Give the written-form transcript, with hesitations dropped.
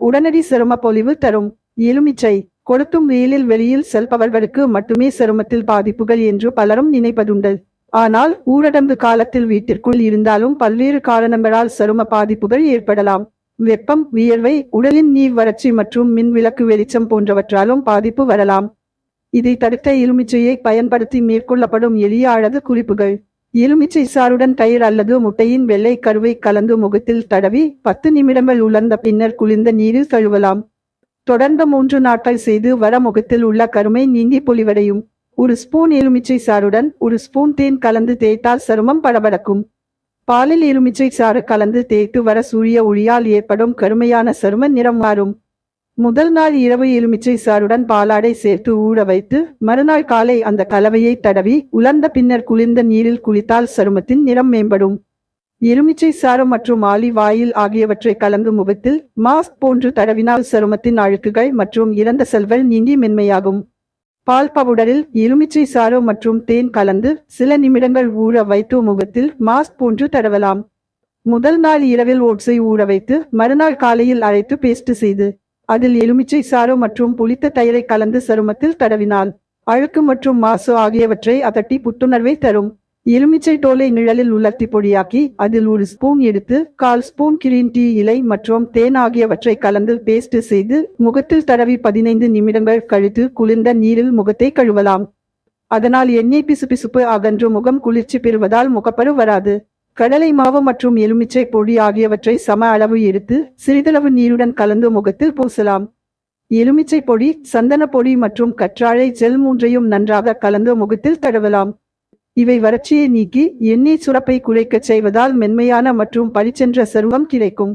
உடனடி சரும பொலிவு தரும். எலுமிச்சை கொளுத்தும் வெயிலில் வெளியில் செல்பவர்களுக்கு மட்டுமே சருமத்தில் பாதிப்புகள் என்று பலரும் நினைப்பதுண்டு. ஆனால் ஊரடங்கு காலத்தில் வீட்டிற்குள் இருந்தாலும் பல்வேறு காரணங்களால் சரும பாதிப்புகள் ஏற்படலாம். வெப்பம், வியர்வை, உடலின் நீர் வறட்சி மற்றும் மின் விளக்கு வெளிச்சம் போன்றவற்றாலும் பாதிப்பு வரலாம். இதை தடுக்க எலுமிச்சையை பயன்படுத்தி மேற்கொள்ளப்படும் எளிய அழகு குறிப்புகள். எலுமிச்சை சாறுடன் தயிர் அல்லது முட்டையின் வெள்ளை கருவை கலந்து முகத்தில் தடவி 10 நிமிடங்கள் உலர்ந்த பின்னர் குளிர்ந்த நீரில் கழுவலாம். தொடர்ந்து 3 நாட்கள் செய்து வர முகத்தில் உள்ள கருமை நீங்கி பொலிவடையும். 1 ஸ்பூன் எலுமிச்சை சாறுடன் 1 ஸ்பூன் தேன் கலந்து தேய்த்தால் சருமம் பளபளக்கும். பாலில் எலுமிச்சை சாறு கலந்து தேய்த்து வர சூரிய ஒளியால் ஏற்படும் கருமையான சரும நிறம் மாறும். முதல் நாள் இரவு எலுமிச்சை சாறுடன் பாலாடை சேர்த்து ஊற வைத்து மறுநாள் காலை அந்த கலவையை தடவி உலர்ந்த பின்னர் குளிர்ந்த நீரில் குளித்தால் சருமத்தின் நிறம் மேம்படும். எலுமிச்சை சாறு மற்றும் ஆலிவ் ஆயில் ஆகியவற்றை கலந்து முகத்தில் மாஸ்க் போன்று தடவினால் சருமத்தின் அழுக்குகள் மற்றும் இறந்த செல்கள் நீங்கி மென்மையாகும். பால் பவுடரில் எலுமிச்சை சாறு மற்றும் தேன் கலந்து சில நிமிடங்கள் ஊற வைத்து முகத்தில் மாஸ்க் போன்று தடவலாம். முதல் நாள் இரவில் ஓட்ஸை ஊற வைத்து மறுநாள் காலையில் அரைத்து பேஸ்ட் செய்து அதில் எலுமிச்சை சாறு மற்றும் புளித்த தயிரை கலந்து சருமத்தில் தடவினால் அழுக்கு மற்றும் மாசு ஆகியவற்றை அகற்றி புத்துணர்வை தரும். எலுமிச்சை தோலை நிழலில் உலர்த்தி பொடியாக்கி அதில் 1 ஸ்பூன் எடுத்து 1/4 ஸ்பூன் கிரீன் டீ இலை மற்றும் தேன் ஆகியவற்றை கலந்து பேஸ்ட் செய்து முகத்தில் தடவி 15 நிமிடங்கள் கழித்து குளிர்ந்த நீரில் முகத்தை கழுவலாம். அதனால் எண்ணெய் பிசுபிசுப்பு அகன்று முகம் குளிர்ச்சி பெறுவதால் முகப்பரு வராது. கடலை மாவு மற்றும் எலுமிச்சை பொடி ஆகியவற்றை சம அளவு எடுத்து சிறிதளவு நீருடன் கலந்து முகத்தில் பூசலாம். எலுமிச்சை பொடி, சந்தன பொடி மற்றும் கற்றாழை ஜெல் 3ஐயும் நன்றாக கலந்து முகத்தில் தடவலாம். இவை வறட்சியை நீக்கி எண்ணெய் சுரப்பை குறைக்கச் செய்வதால் மென்மையான மற்றும் பளிச்சென்ற சருமம் கிடைக்கும்.